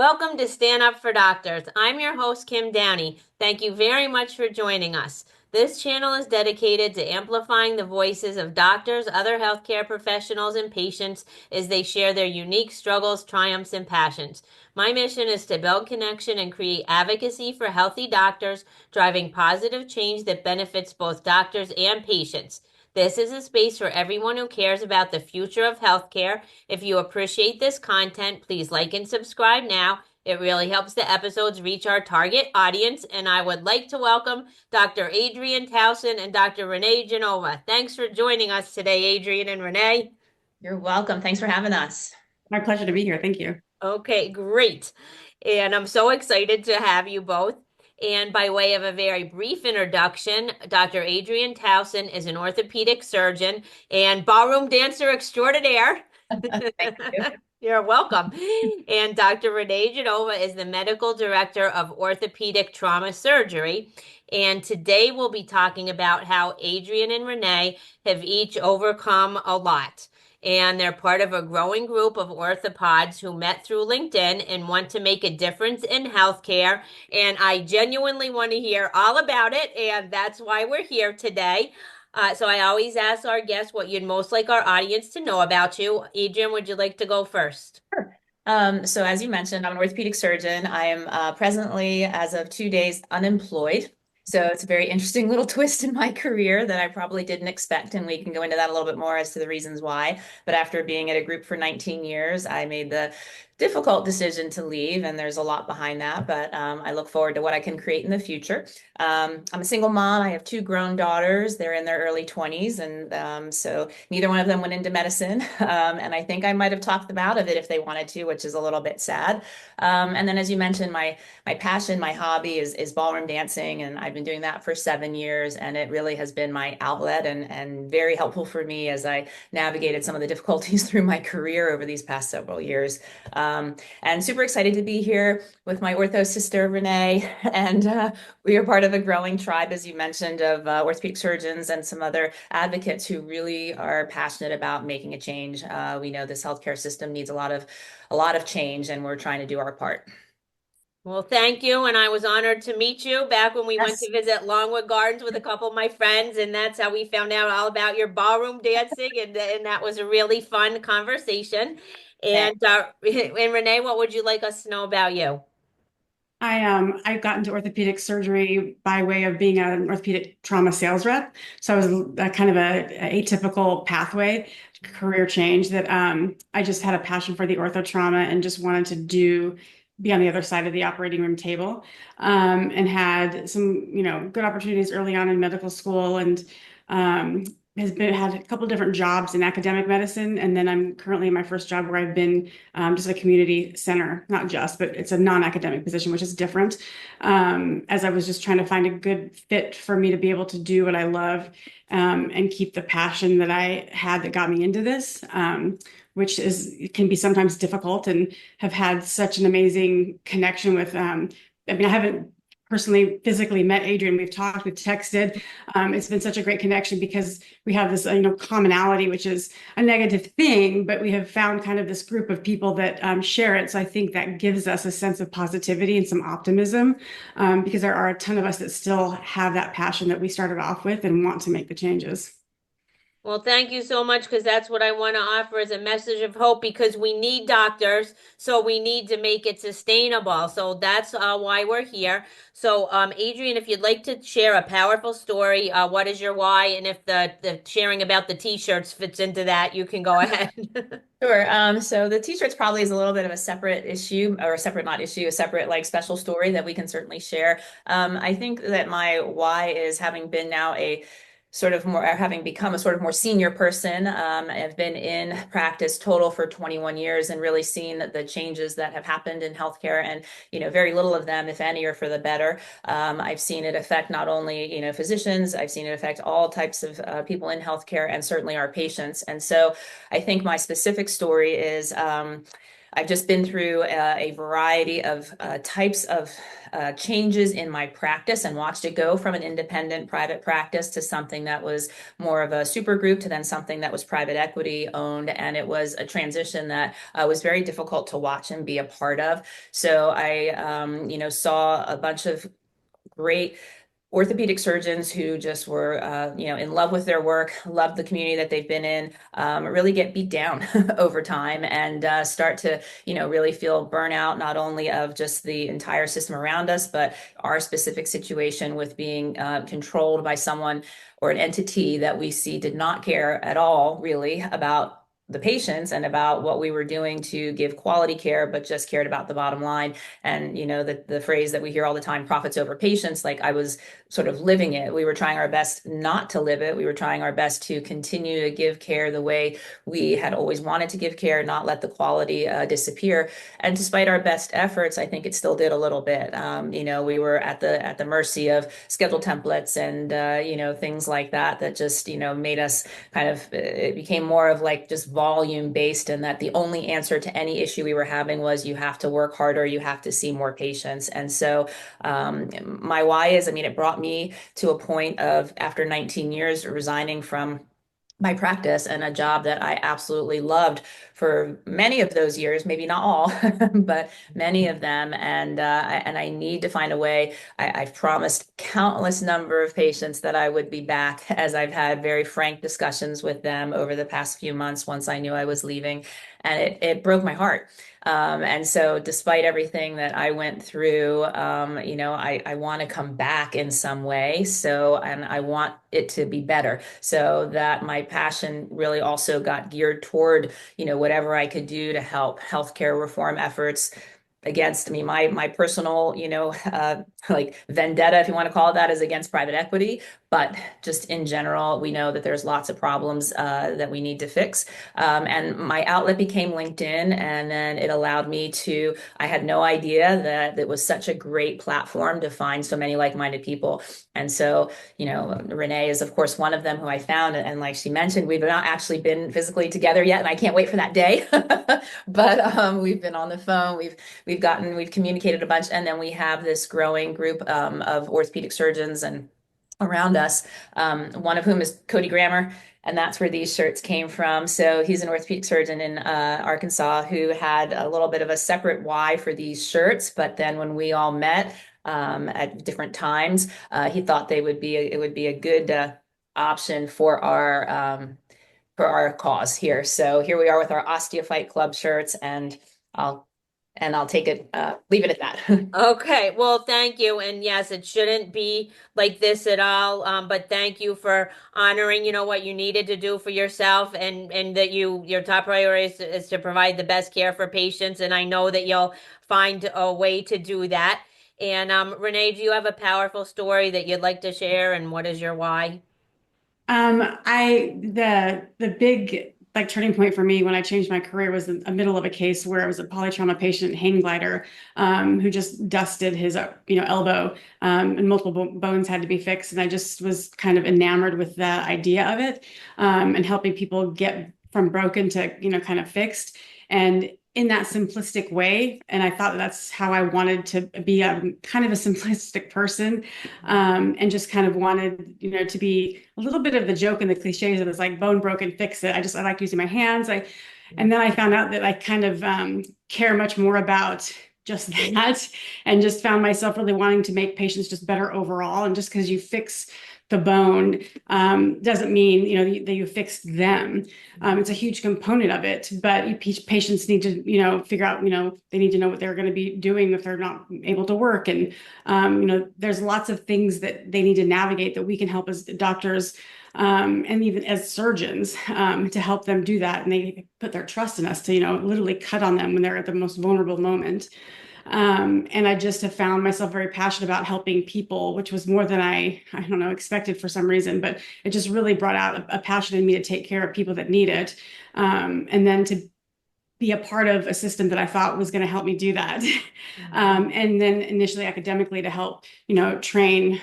Welcome to Stand Up for Doctors. I'm your host, Kim Downey. Thank you very much for joining us. This channel is dedicated to amplifying the voices of doctors, other healthcare professionals, and patients as they share their unique struggles, triumphs, and passions. My mission is to build connection and create advocacy for healthy doctors, driving positive change that benefits both doctors and patients. This is a space for everyone who cares about the future of healthcare. If you appreciate this content, please like and subscribe now. It really helps the episodes reach our target audience. And I would like to welcome Dr. Adrienne Towsen and Dr. Renee Genova. Thanks for joining us today, Adrienne and Renee. You're welcome. Thanks for having us. My pleasure to be here. Thank you. Okay, great. And I'm so excited to have you both. And by way of a very brief introduction, Dr. Adrienne Towsen is an orthopedic surgeon and ballroom dancer extraordinaire. Thank you. You're welcome. And Dr. Renee Genova is the medical director of orthopedic trauma surgery. And today we'll be talking about how Adrienne and Renee have each overcome a lot. And they're part of a growing group of orthopods who met through LinkedIn and want to make a difference in healthcare. And I genuinely want to hear all about it. And that's why we're here today. So I always ask our guests what you'd most like our audience to know about you. Adrienne, would you like to go first? Sure. So as you mentioned, I'm an orthopedic surgeon. I am presently, as of 2 days, unemployed. So it's a very interesting little twist in my career that I probably didn't expect, and we can go into that a little bit more as to the reasons why. But after being at a group for 19 years, I made the difficult decision to leave, and there's a lot behind that, but I look forward to what I can create in the future. I'm a single mom. I have two grown daughters. They're in their early 20s, and so neither one of them went into medicine, and I think I might have talked them out of it if they wanted to, which is a little bit sad. And then, as you mentioned, my passion, my hobby is ballroom dancing, and I've been doing that for 7 years, and it really has been my outlet and very helpful for me as I navigated some of the difficulties through my career over these past several years. And super excited to be here with my ortho sister, Renee. And we are part of a growing tribe, as you mentioned, of orthopedic surgeons and some other advocates who really are passionate about making a change. We know this healthcare system needs a lot of change, and we're trying to do our part. Well, thank you. And I was honored to meet you back when we went Yes. to visit Longwood Gardens with a couple of my friends. And that's how we found out all about your ballroom dancing. And that was a really fun conversation. Thanks. And Renee, what would you like us to know about you? I got into orthopedic surgery by way of being an orthopedic trauma sales rep. So I was kind of a atypical pathway career change that I just had a passion for the ortho trauma and just wanted to be on the other side of the operating room table, and had some, good opportunities early on in medical school, and had a couple different jobs in academic medicine. And then I'm currently in my first job where I've been just a community center, not just, but it's a non-academic position, which is different. As I was just trying to find a good fit for me to be able to do what I love, and keep the passion that I had that got me into this. Which can be sometimes difficult, and have had such an amazing connection with, I haven't personally physically met Adrienne. We've talked, we've texted. It's been such a great connection because we have this, commonality, which is a negative thing, but we have found kind of this group of people that share it. So I think that gives us a sense of positivity and some optimism, because there are a ton of us that still have that passion that we started off with and want to make the changes. Well, thank you so much, because that's what I want to offer as a message of hope, because we need doctors, so we need to make it sustainable. So that's why we're here. So, Adrienne, if you'd like to share a powerful story, what is your why? And if the sharing about the t-shirts fits into that, you can go ahead. Sure. So the t-shirts probably is a little bit of a separate issue, or a separate, not issue, a separate like special story that we can certainly share. I think that my why is having been now having become a sort of more senior person. I've been in practice total for 21 years and really seen the changes that have happened in healthcare, and very little of them, if any, are for the better. I've seen it affect not only physicians, I've seen it affect all types of people in healthcare, and certainly our patients. And so I think my specific story is I've just been through a variety of types of changes in my practice and watched it go from an independent private practice to something that was more of a super group to then something that was private equity owned. And it was a transition that was very difficult to watch and be a part of. So I, saw a bunch of great orthopedic surgeons who just were, in love with their work, loved the community that they've been in, really get beat down over time and start to, really feel burnout, not only of just the entire system around us, but our specific situation with being controlled by someone or an entity that we see did not care at all, really, about the patients and about what we were doing to give quality care, but just cared about the bottom line. And, the phrase that we hear all the time, profits over patients, like I was sort of living it. We were trying our best not to live it. We were trying our best to continue to give care the way we had always wanted to give care, not let the quality disappear. And despite our best efforts, I think it still did a little bit. We were at the mercy of schedule templates and things like that just made us kind of, it became more of like just volume based, and that the only answer to any issue we were having was you have to work harder, you have to see more patients. And so my why is, it brought me to a point of, after 19 years, resigning from my practice and a job that I absolutely loved for many of those years, maybe not all, but many of them. And I need to find a way. I've promised countless number of patients that I would be back, as I've had very frank discussions with them over the past few months once I knew I was leaving. And it broke my heart. And so despite everything that I went through, I want to come back in some way. And I want it to be better, so that my passion really also got geared toward, whatever I could do to help healthcare reform efforts against me. My personal, like vendetta, if you want to call it that, is against private equity. But just in general, we know that there's lots of problems that we need to fix. And my outlet became LinkedIn, and then it allowed me to, I had no idea that it was such a great platform to find so many like-minded people. And so, Renee is, of course, one of them who I found. And like she mentioned, we've not actually been physically together yet, and I can't wait for that day. But we've been on the phone. We've communicated a bunch, and then we have this growing group of orthopedic surgeons and around us, one of whom is Cody Grammer, and that's where these shirts came from. So he's an orthopedic surgeon in Arkansas who had a little bit of a separate why for these shirts, but then when we all met at different times, he thought it would be a good option for our cause here. So here we are with our Osteophyte Club shirts, and I'll take it, leave it at that. Okay, well, thank you. And yes, it shouldn't be like this at all. But thank you for honoring, what you needed to do for yourself, and that your top priority is to provide the best care for patients. And I know that you'll find a way to do that. And Renee, do you have a powerful story that you'd like to share, and what is your why? The big turning point for me when I changed my career was in the middle of a case where it was a polytrauma patient, hang glider, who just dusted his elbow, and multiple bones had to be fixed. And I just was kind of enamored with the idea of it, and helping people get from broken to kind of fixed, and in that simplistic way. And I thought that's how I wanted to be, a kind of a simplistic person, and just kind of wanted, to be a little bit of the joke and the cliches of it's like bone broken, fix it. I like using my hands. And then I found out that I kind of care much more about just that, and just found myself really wanting to make patients just better overall. And just because you fix the bone doesn't mean that you fixed them. It's a huge component of it, but patients need to figure out they need to know what they're going to be doing if they're not able to work, and there's lots of things that they need to navigate that we can help as doctors, and even as surgeons, to help them do that. And they put their trust in us to literally cut on them when they're at the most vulnerable moment. And I just have found myself very passionate about helping people, which was more than I don't know, expected for some reason, but it just really brought out a passion in me to take care of people that need it. And then to be a part of a system that I thought was going to help me do that. And then initially academically to help, train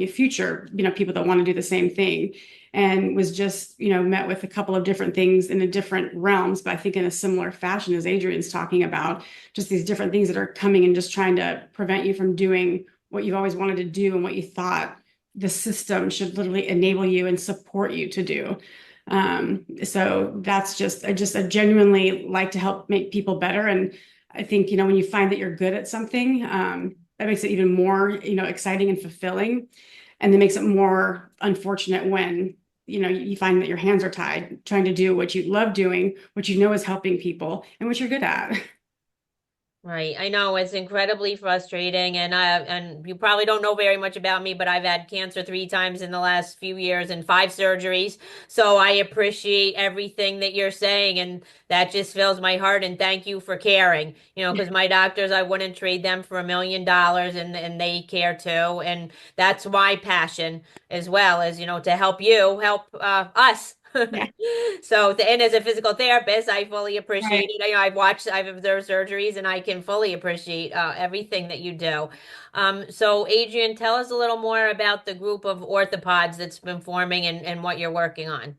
future, people that want to do the same thing. and was just, met with a couple of different things in a different realms, but I think in a similar fashion as Adrienne's talking about, just these different things that are coming and just trying to prevent you from doing what you've always wanted to do and what you thought the system should literally enable you and support you to do. So that's I genuinely like to help make people better. And I think, when you find that you're good at something, that makes it even more, exciting and fulfilling. And then makes it more unfortunate when, you find that your hands are tied trying to do what you love doing, what you know is helping people and what you're good at. Right. I know it's incredibly frustrating, and you probably don't know very much about me, but I've had cancer 3 times in the last few years and 5 surgeries. So I appreciate everything that you're saying, and that just fills my heart. And thank you for caring. Because my doctors, I wouldn't trade them for $1 million, and they care too. And that's my passion as well, as to help you help us. Yeah. So, and as a physical therapist, I fully appreciate Right. it. I've observed surgeries, and I can fully appreciate everything that you do. So, Adrienne, tell us a little more about the group of orthopods that's been forming and what you're working on.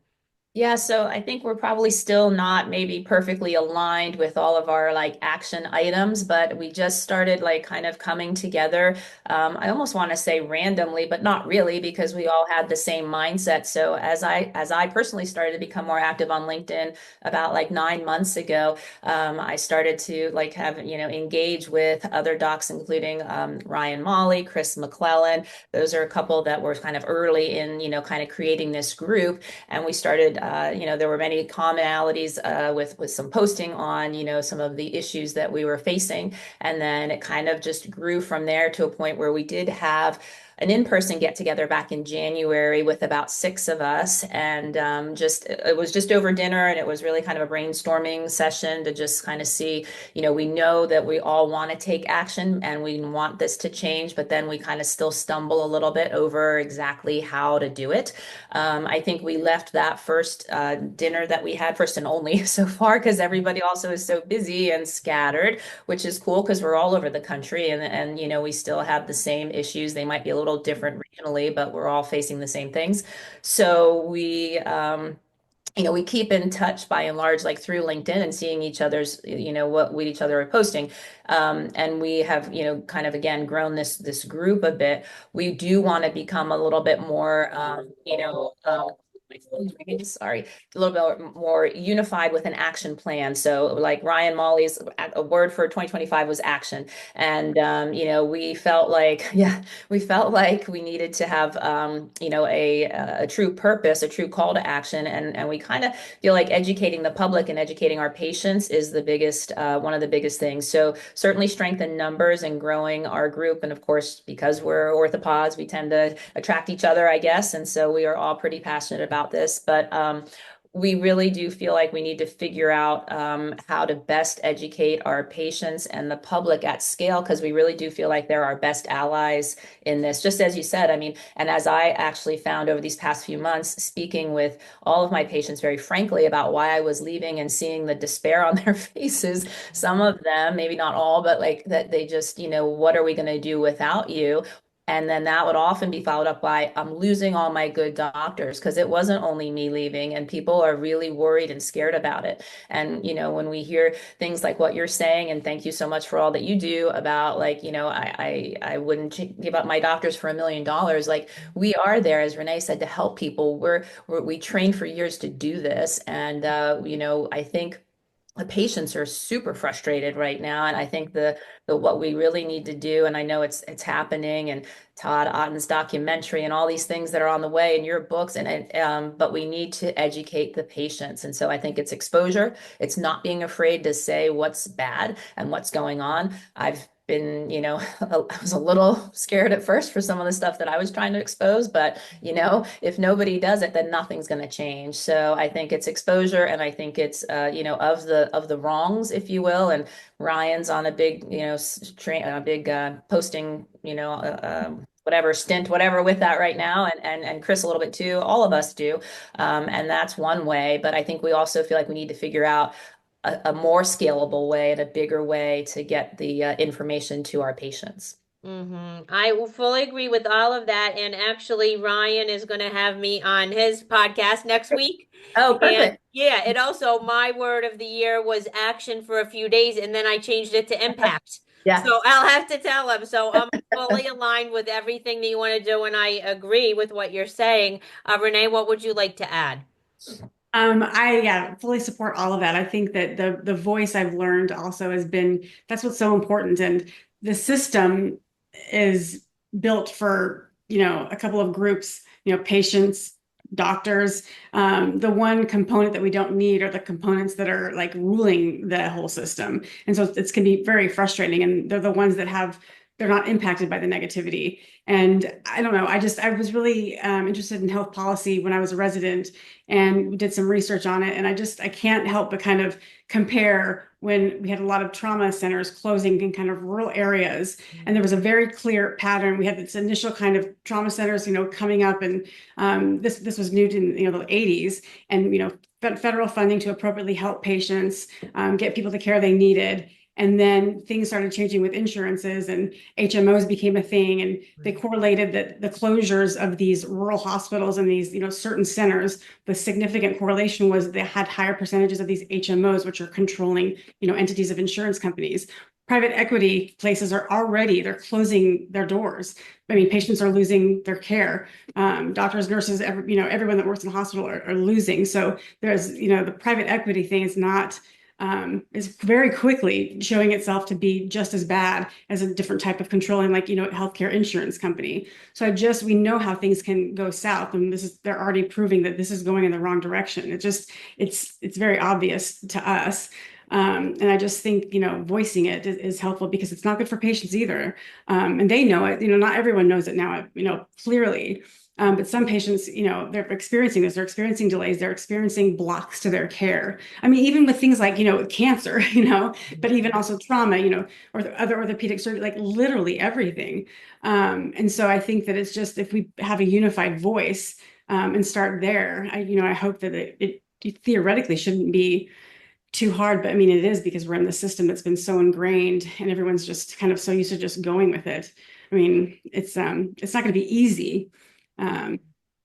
Yeah, so I think we're probably still not maybe perfectly aligned with all of our like action items, but we just started like kind of coming together. I almost want to say randomly, but not really because we all had the same mindset. So as I personally started to become more active on LinkedIn about like 9 months ago, I started to like have, engage with other docs, including Ryan Molly, Chris McClellan. Those are a couple that were kind of early in, kind of creating this group, and we started there were many commonalities with some posting on some of the issues that we were facing, and then it kind of just grew from there to a point where we did have an in-person get together back in January with about 6 of us, and just it was just over dinner, and it was really kind of a brainstorming session to just kind of see, we know that we all want to take action and we want this to change, but then we kind of still stumble a little bit over exactly how to do it. I think we left that first dinner that we had, first and only so far, because everybody also is so busy and scattered, which is cool because we're all over the country, and we still have the same issues. They might be a little different regionally, but we're all facing the same things. So we keep in touch by and large, like through LinkedIn and seeing each other's, what we each other are posting. And we have, kind of again grown this group a bit. We do want to become a little bit more, my phone's ringing, sorry, a little bit more unified with an action plan. So like Ryan Molly's a word for 2025 was action. And we felt like, yeah, we felt like we needed to have a true purpose, a true call to action, and we kind of feel like educating the public and educating our patients is the biggest one of the biggest things. So certainly strengthen numbers and growing our group, and of course because we're orthopods, we tend to attract each other, I guess, and so we are all pretty passionate about this. But we really do feel like we need to figure out how to best educate our patients and the public at scale, because we really do feel like they're our best allies in this. Just as you said, I mean, and as I actually found over these past few months, speaking with all of my patients very frankly about why I was leaving and seeing the despair on their faces, some of them, maybe not all, but like that they just, what are we going to do without you? And then that would often be followed up by, I'm losing all my good doctors, because it wasn't only me leaving, and people are really worried and scared about it. And, when we hear things like what you're saying, and thank you so much for all that you do about like, I wouldn't give up my doctors for $1 million. Like we are there, as Renee said, to help people. We trained for years to do this. And, I think the patients are super frustrated right now, and I think the what we really need to do, and I know it's happening, and Todd Otten's documentary and all these things that are on the way in your books, and but we need to educate the patients. And so I think it's exposure, it's not being afraid to say what's bad and what's going on. I've been, I was a little scared at first for some of the stuff that I was trying to expose, but if nobody does it, then nothing's going to change. So I think it's exposure, and I think it's of the wrongs, if you will. And Ryan's on a big, a big posting, whatever stint, whatever with that right now, and Chris a little bit too. All of us do, and that's one way. But I think we also feel like we need to figure out a more scalable way and a bigger way to get the information to our patients. I will fully agree with all of that. And actually, Ryan is going to have me on his podcast next week. Oh, And perfect. yeah, it also, my word of the year was action for a few days, and then I changed it to impact. Yeah. So I'll have to tell him. So I'm fully aligned with everything that you want to do, and I agree with what you're saying. Renee, what would you like to add? I yeah, fully support all of that. I think that the voice I've learned also has been that's what's so important. And the system is built for, a couple of groups, patients, doctors. The one component that we don't need are the components that are like ruling the whole system. And so it's can be very frustrating. And they're the ones that they're not impacted by the negativity. And I don't know, I was really interested in health policy when I was a resident and we did some research on it. And I can't help but kind of compare when we had a lot of trauma centers closing in kind of rural areas. And there was a very clear pattern. We had this initial kind of trauma centers, coming up, and this was new in the 80s, and federal funding to appropriately help patients get people the care they needed. And then things started changing with insurances and HMOs became a thing. And they correlated that the closures of these rural hospitals and these, certain centers, the significant correlation was they had higher percentages of these HMOs, which are controlling, entities of insurance companies. Private equity places they're closing their doors. I mean, patients are losing their care. Doctors, nurses, everyone that works in the hospital are losing. So there's, the private equity thing is very quickly showing itself to be just as bad as a different type of controlling, like, healthcare insurance company. So we know how things can go south, and they're already proving that this is going in the wrong direction. It's very obvious to us. And I just think, voicing it is helpful because it's not good for patients either. And they know it, not everyone knows it now, clearly. But some patients, they're experiencing this, they're experiencing delays, they're experiencing blocks to their care. I mean, even with things like, cancer, but even also trauma, or other orthopedic surgery, like literally everything. And so I think that it's just, if we have a unified voice, and start there, I hope that it theoretically shouldn't be too hard, but I mean, it is because we're in the system that's been so ingrained and everyone's just kind of so used to just going with it. I mean, it's not going to be easy. Um,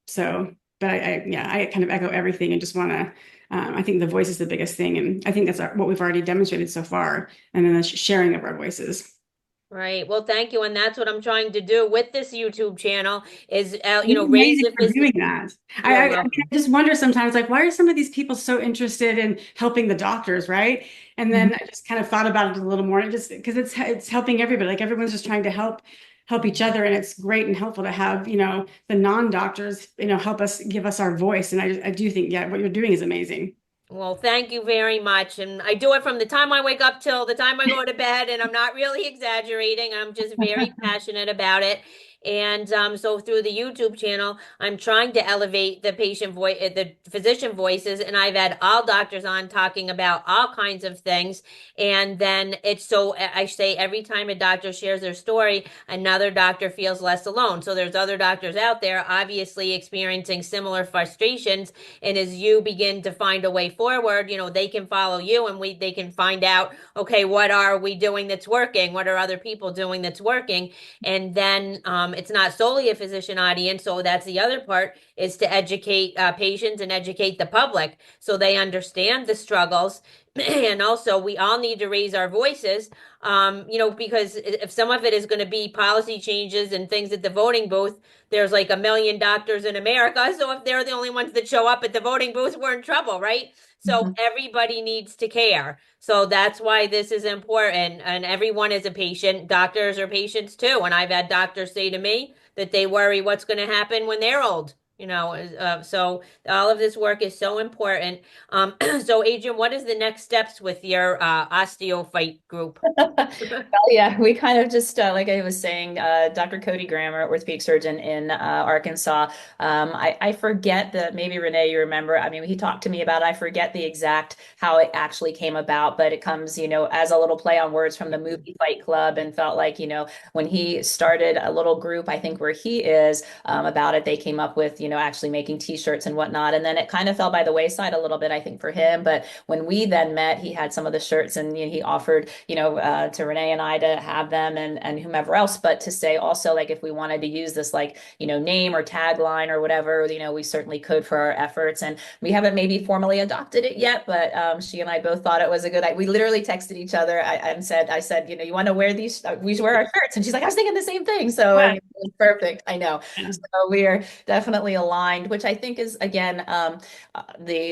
so, but I kind of echo everything and just want to, I think the voice is the biggest thing. And I think that's what we've already demonstrated so far. And then the sharing of our voices. Right. Well, thank you. And that's what I'm trying to do with this YouTube channel is, You're raise amazing the for doing that. You're I mean, welcome. I just wonder sometimes, like, why are some of these people so interested in helping the doctors, right? And then I just kind of thought about it a little more, and just because it's helping everybody, like everyone's just trying to help each other, and it's great and helpful to have, the non-doctors, help us, give us our voice. And I do think, yeah, what you're doing is amazing. Well, thank you very much. And I do it from the time I wake up till the time I go to bed, and I'm not really exaggerating. I'm just very passionate about it. And so through the YouTube channel, I'm trying to elevate the patient voice, the physician voices, and I've had all doctors on talking about all kinds of things. And then it's so I say every time a doctor shares their story, another doctor feels less alone. So there's other doctors out there obviously experiencing similar frustrations, and as you begin to find a way forward, they can follow you, and they can find out, okay, what are we doing that's working? What are other people doing that's working? And then it's not solely a physician audience. So that's the other part, is to educate patients and educate the public so they understand the struggles. And also, we all need to raise our voices, because if some of it is going to be policy changes and things at the voting booth, there's like 1 million doctors in America. So if they're the only ones that show up at the voting booth, we're in trouble, right? So everybody needs to care. So that's why this is important. And everyone is a patient. Doctors are patients too. And I've had doctors say to me that they worry what's going to happen when they're old. So all of this work is so important. So Adrienne, what is the next steps with your osteophyte group? Well, yeah, we kind of just, like I was saying, Dr. Cody Grammer, orthopedic surgeon in Arkansas. I forget that maybe Renee, you remember, I mean, he talked to me about it. I forget the exact how it actually came about, but it comes, as a little play on words from the movie Fight Club, and felt like, when he started a little group, I think where he is about it, they came up with, actually making t-shirts and whatnot. And then it kind of fell by the wayside a little bit, I think, for him. But when we then met, he had some of the shirts, and he offered, to Renee and I to have them, and whomever else, but to say also, like, if we wanted to use this, like, name or tagline or whatever, we certainly could for our efforts. And we haven't maybe formally adopted it yet, but she and I both thought it was a good idea. We literally texted each other. I said, you want to wear these? We wear our shirts. And she's like, I was thinking the same thing. So Yeah. it was perfect. I know. Yeah. So we are definitely aligned, which I think is, again,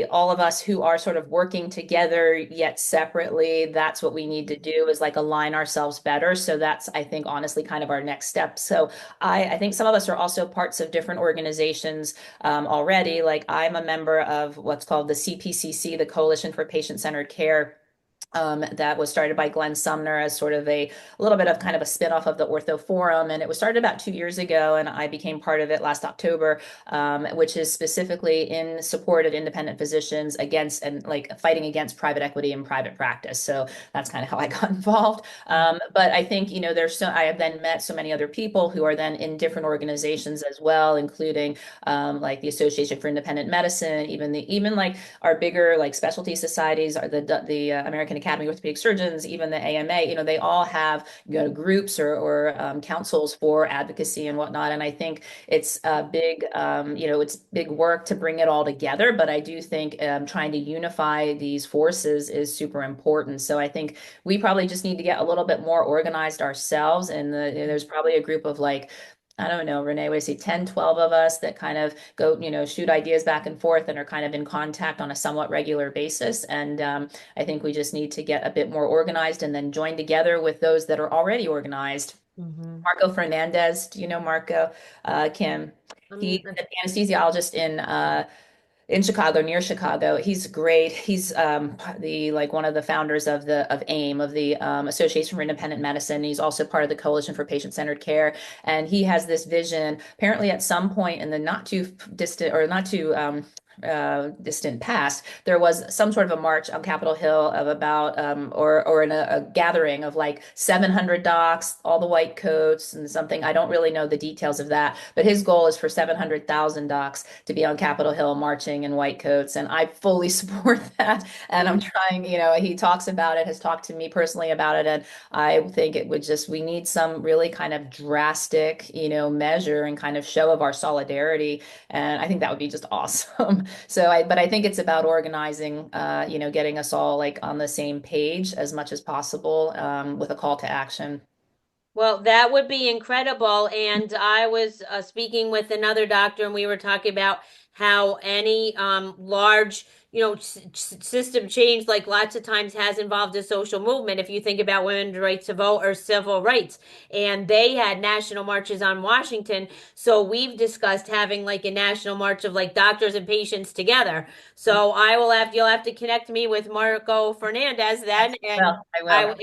all of us who are sort of working together yet separately, that's what we need to do, is like align ourselves better. So that's, I think, honestly, kind of our next step. So I think some of us are also parts of different organizations already. Like, I'm a member of what's called the CPCC, the Coalition for Patient-Centered Care. That was started by Glenn Sumner as sort of a little bit of kind of a spinoff of the Ortho Forum. And it was started about 2 years ago, and I became part of it last October, which is specifically in support of independent physicians against, and like, fighting against private equity and private practice. So that's kind of how I got involved. But I think, I have then met so many other people who are then in different organizations as well, including like the Association for Independent Medicine, even like our bigger like specialty societies, are the American Academy of Orthopedic Surgeons, even the AMA. They all have groups or councils for advocacy and whatnot. And I think it's a big, it's big work to bring it all together. But I do think trying to unify these forces is super important. So I think we probably just need to get a little bit more organized ourselves. And there's probably a group of, like, I don't know, Renee, what do you say, 10, 12 of us that kind of go, shoot ideas back and forth and are kind of in contact on a somewhat regular basis. And I think we just need to get a bit more organized and then join together with those that are already organized. Marco Fernandez, do you know Marco? Kim? He's an anesthesiologist in Chicago, near Chicago. He's great. He's one of the founders of AIM, of the Association for Independent Medicine. He's also part of the Coalition for Patient-Centered Care, and he has this vision. Apparently, at some point in the not too distant, or not too distant past, there was some sort of a march on Capitol Hill of about or in a gathering of like 700 docs, all the white coats and something. I don't really know the details of that, but his goal is for 700,000 docs to be on Capitol Hill marching in white coats, and I fully support that. And I'm trying, he talks about it, has talked to me personally about it, and I think we need some really kind of drastic, measure and kind of show of our solidarity, and I think that would be just awesome. But I think it's about organizing, getting us all like on the same page as much as possible, with a call to action. Well, that would be incredible. And I was speaking with another doctor, and we were talking about how any large, system change, like lots of times, has involved a social movement. If you think about women's rights to vote or civil rights, and they had national marches on Washington. So we've discussed having like a national march of like doctors and patients together. So you'll have to connect me with Marco Fernandez then. And I will.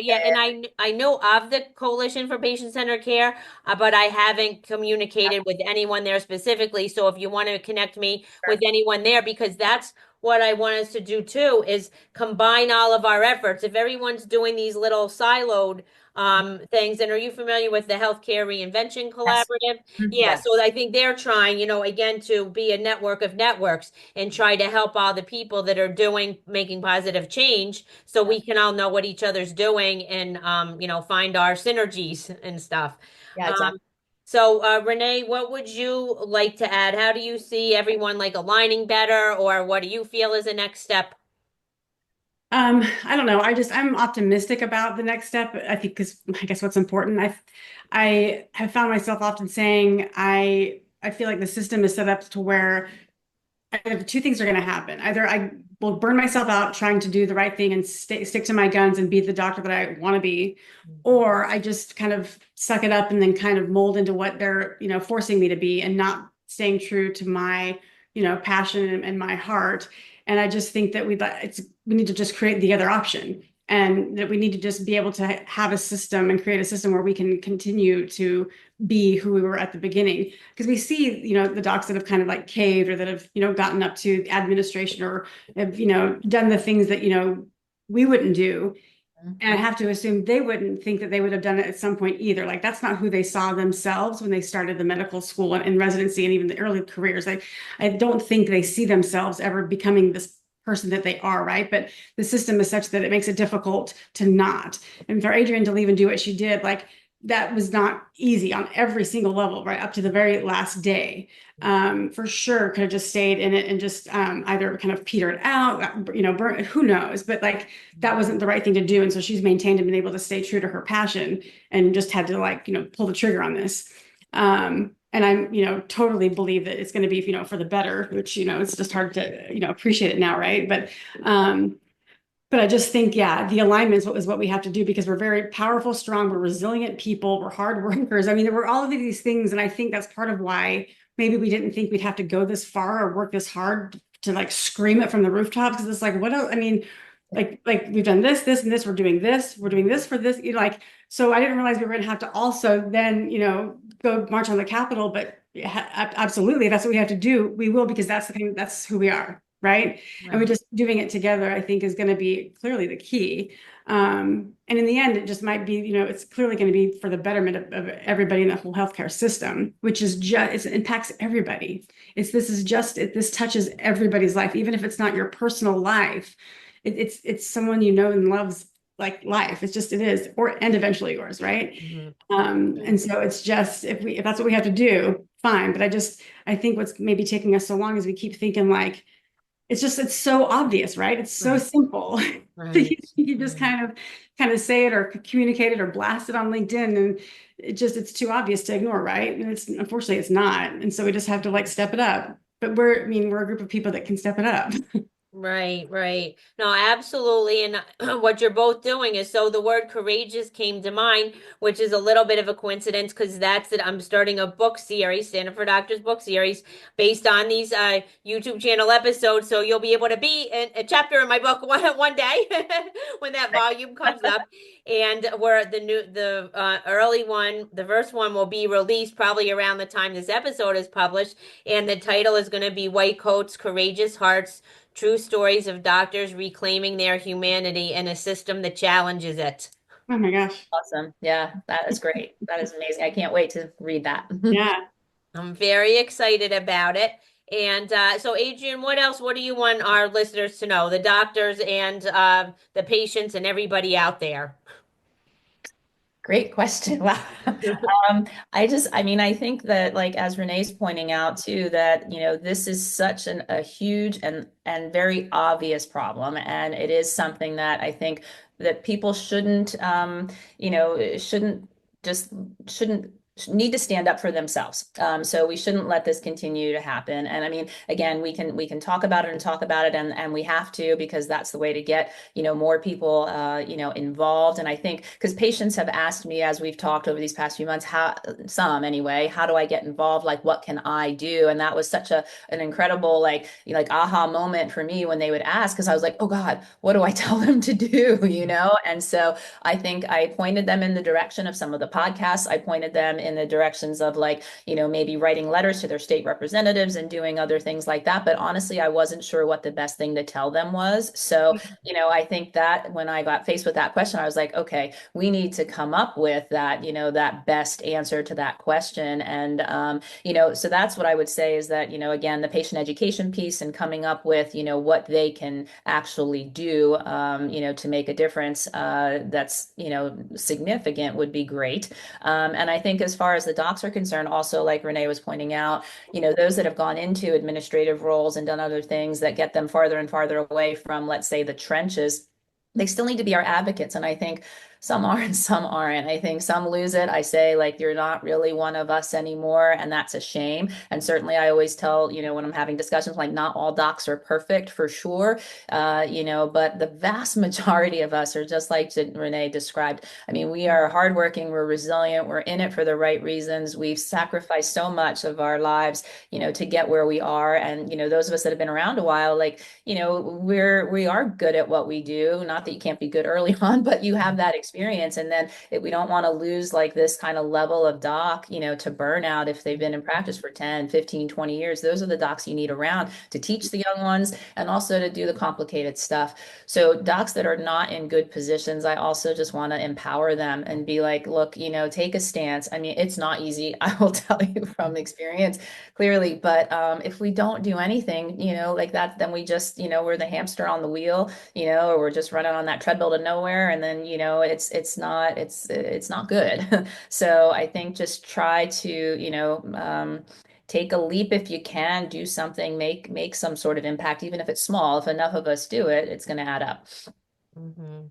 I know of the Coalition for Patient-Centered Care, but I haven't communicated with anyone there specifically. So if you want to connect me with anyone there, because that's what I want us to do too, is combine all of our efforts. If everyone's doing these little siloed things, and are you familiar with the Healthcare Reinvention Collaborative? Yes. Yeah, Yes. so I think they're trying, again, to be a network of networks and try to help all the people that are making positive change, so we can all know what each other's doing and find our synergies and stuff. Yeah, Um, exactly. so, Renee, what would you like to add? How do you see everyone like aligning better, or what do you feel is the next step? I don't know. I'm optimistic about the next step. I think, because I guess what's important, I have found myself often saying I feel like the system is set up to where either two things are going to happen. Either I will burn myself out trying to do the right thing and stick to my guns and be the doctor that I want to be, or I just kind of suck it up and then kind of mold into what they're, forcing me to be, and not staying true to my, passion and my heart. And I just think that we need to just create the other option, and that we need to just be able to have a system and create a system where we can continue to be who we were at the beginning. Because we see, the docs that have kind of like caved, or that have, gotten up to administration, or have, done the things that, we wouldn't do. And I have to assume they wouldn't think that they would have done it at some point either. Like that's not who they saw themselves when they started the medical school and residency and even the early careers. I don't think they see themselves ever becoming this person that they are, right? But the system is such that it makes it difficult to not. And for Adrienne to leave and do what she did, like that was not easy on every single level, right? Up to the very last day. For sure could have just stayed in it and just either kind of petered out, burnt, who knows, but like that wasn't the right thing to do. And so she's maintained and been able to stay true to her passion and just had to like, pull the trigger on this. And I'm, totally believe that it's going to be, for the better, which, it's just hard to, appreciate it now. Right. But I just think, yeah, the alignment is what we have to do because we're very powerful, strong, we're resilient people, we're hard workers. I mean, there were all of these things. And I think that's part of why maybe we didn't think we'd have to go this far or work this hard to like scream it from the rooftops. Because it's like, what else? I mean, like we've done this, this, and this, we're doing this for this, so I didn't realize we were going to have to also then, go march on the Capitol, but absolutely, that's what we have to do. We will, because that's who we are. Right. And we're just doing it together, I think is going to be clearly the key. And in the end, it just might be, it's clearly going to be for the betterment of everybody in the whole healthcare system, which is just, it impacts everybody. This touches everybody's life, even if it's not your personal life. It's someone and loves like life. It is, and eventually yours. Right. And so it's just, if that's what we have to do, fine. But I think what's maybe taking us so long is we keep thinking like, it's so obvious, right? It's so simple. Right. You just kind of say it or communicate it or blast it on LinkedIn, and it's too obvious to ignore, right? And unfortunately it's not. And so we just have to like step it up. But we're a group of people that can step it up. Right, right. No, absolutely. And what you're both doing is, so the word courageous came to mind, which is a little bit of a coincidence because that's it. I'm starting a book series, Stand for Doctors book series, based on these YouTube channel episodes. So you'll be able to be in a chapter in my book one day when that volume comes up. And where the early one, the first one will be released probably around the time this episode is published. And the title is going to be White Coats, Courageous Hearts, True Stories of Doctors Reclaiming Their Humanity in a System that Challenges It. Oh my gosh. Awesome. Yeah, that is great. That is amazing. I can't wait to read that. Yeah. I'm very excited about it. And so, Adrienne, what do you want our listeners to know, the doctors and the patients and everybody out there? Great question. Wow. I think that like, as Renee's pointing out too, that, this is such a huge and very obvious problem. And it is something that I think that people shouldn't need to stand up for themselves. So we shouldn't let this continue to happen. And I mean, again, we can talk about it and we have to, because that's the way to get, more people, involved. And I think because patients have asked me, as we've talked over these past few months, how do I get involved? Like, what can I do? And that was such an incredible, like aha moment for me when they would ask, because I was like, oh God, what do I tell them to do? And so I think I pointed them in the direction of some of the podcasts. I pointed them in the directions of maybe writing letters to their state representatives and doing other things like that. But honestly, I wasn't sure what the best thing to tell them was. So, I think that when I got faced with that question, I was like, okay, we need to come up with that, that best answer to that question. And, so that's what I would say is that, again, the patient education piece and coming up with, what they can actually do, to make a difference that's, significant would be great. And I think as far as the docs are concerned, also, like Renee was pointing out, those that have gone into administrative roles and done other things that get them farther and farther away from, let's say, the trenches, they still need to be our advocates. And I think some are and some aren't. I think some lose it. I say, like, you're not really one of us anymore. And that's a shame. And certainly I always tell, when I'm having discussions, like, not all docs are perfect for sure. But the vast majority of us are just like Renee described. I mean, we are hardworking, we're resilient, we're in it for the right reasons. We've sacrificed so much of our lives, to get where we are. And, those of us that have been around a while, like, we are good at what we do. Not that you can't be good early on, but you have that experience experience. And then we don't want to lose like this kind of level of doc, to burnout if they've been in practice for 10, 15, 20 years. Those are the docs you need around to teach the young ones and also to do the complicated stuff. So docs that are not in good positions, I also just want to empower them and be like, look, take a stance. I mean, it's not easy. I will tell you from experience, clearly. But if we don't do anything, like that, then we just, we're the hamster on the wheel, or we're just running on that treadmill to nowhere. And then, it's not good. So I think just try to, take a leap if you can, do something, make some sort of impact, even if it's small. If enough of us do it, it's going to add up.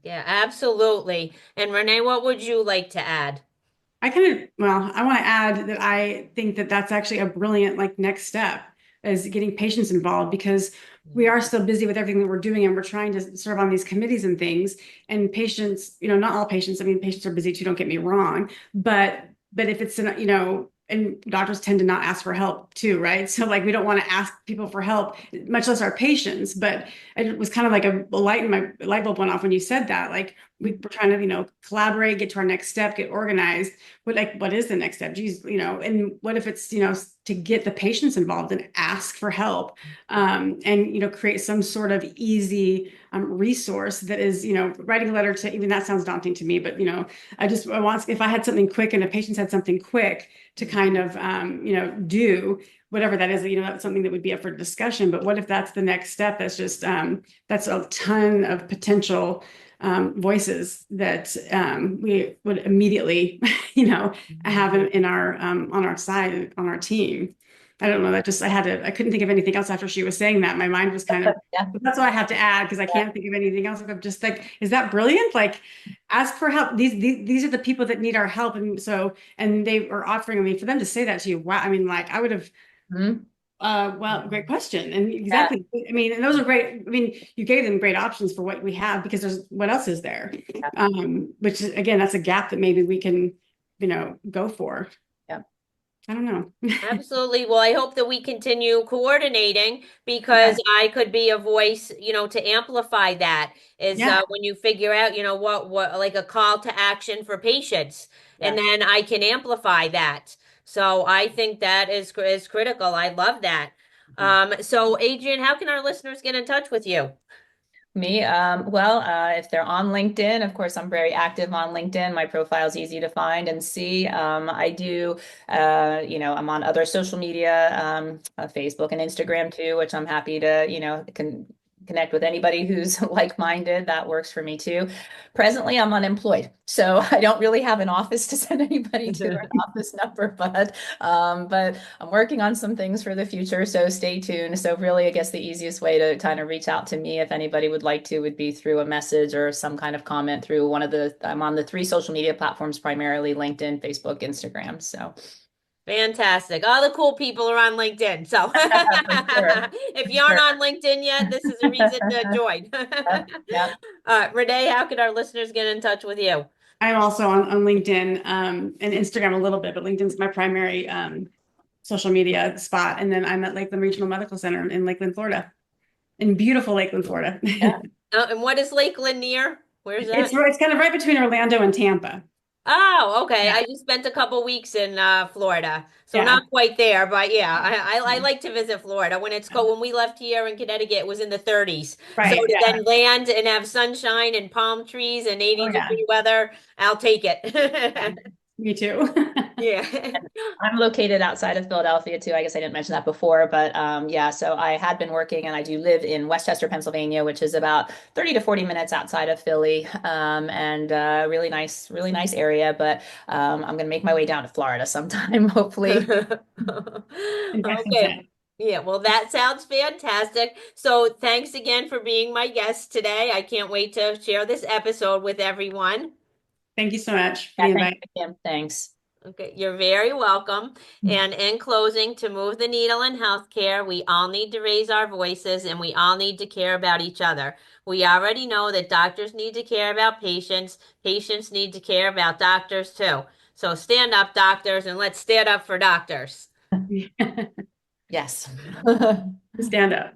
Yeah, absolutely. And Renee, what would you like to add? I want to add that I think that that's actually a brilliant next step is getting patients involved, because we are still busy with everything that we're doing and we're trying to serve on these committees and things, and patients, not all patients, I mean, patients are busy too, don't get me wrong, but if it's and doctors tend to not ask for help too, right? So we don't want to ask people for help, much less our patients. But it was kind of like a light bulb went off when you said that. We're trying to, collaborate, get to our next step, get organized. What is the next step? Geez, and what if it's, to get the patients involved and ask for help, and, create some sort of easy resource that is, writing a letter to, even that sounds daunting to me, but, if I had something quick and a patient had something quick to kind of, do whatever that is, that's something that would be up for discussion. But what if that's the next step? That's just, that's a ton of potential voices that we would immediately, have in our on our side, on our team. I don't know. I couldn't think of anything else after she was saying that. My mind was kind of, that's what I have to add, because I can't think of anything else. I'm just is that brilliant? Ask for help. These are the people that need our help. And they are offering me, for them to say that to you. Wow. I mean, I would have, well, great question. And exactly. Yeah. I mean, and those are great. I mean, you gave them great options for what we have, because what else is there? Yeah. Which is, again, that's a gap that maybe we can, go for. Yeah. I don't know. Absolutely. Well, I hope that we continue coordinating, because I could be a voice, to amplify that is when you figure out, what like a call to action for patients, and then I can amplify that. So I think that is critical. I love that. So Adrienne, how can our listeners get in touch with you? Me, if they're on LinkedIn, of course, I'm very active on LinkedIn. My profile is easy to find and see. I do, I'm on other social media, Facebook and Instagram too, which I'm happy to, connect with anybody who's like-minded. That works for me too. Presently, I'm unemployed, so I don't really have an office to send anybody to, an office number, but I'm working on some things for the future, so stay tuned. So really, I guess the easiest way to kind of reach out to me, if anybody would like to, would be through a message or some kind of comment through I'm on the 3 social media platforms, primarily LinkedIn, Facebook, Instagram. So fantastic. All the cool people are on LinkedIn. So if you aren't on LinkedIn yet, this is a reason to join. Renee, how can our listeners get in touch with you? I'm also on LinkedIn and Instagram a little bit, but LinkedIn's my primary social media spot. And then I'm at Lakeland Regional Medical Center in Lakeland, Florida, in beautiful Lakeland, Florida. And what is Lakeland near? Where's that? It's kind of right between Orlando and Tampa. Oh, okay. I just spent a couple weeks in Florida, so not quite there, but I like to visit Florida. When we left here in Connecticut, it was in the 30s. Right, so to then land and have sunshine and palm trees and 80-degree weather, I'll take it. Me too. Yeah. I'm located outside of Philadelphia too. I guess I didn't mention that before, but so I had been working, and I do live in Westchester, Pennsylvania, which is about 30 to 40 minutes outside of Philly, and really nice area. But I'm going to make my way down to Florida sometime, hopefully. Okay. Yeah, well, that sounds fantastic. So thanks again for being my guest today. I can't wait to share this episode with everyone. Thank you so much for the invite. Thanks. Okay, you're very welcome. And in closing, to move the needle in healthcare, we all need to raise our voices, and we all need to care about each other. We already know that doctors need to care about patients. Patients need to care about doctors too. So stand up, doctors, and let's stand up for doctors. Yes. Stand up.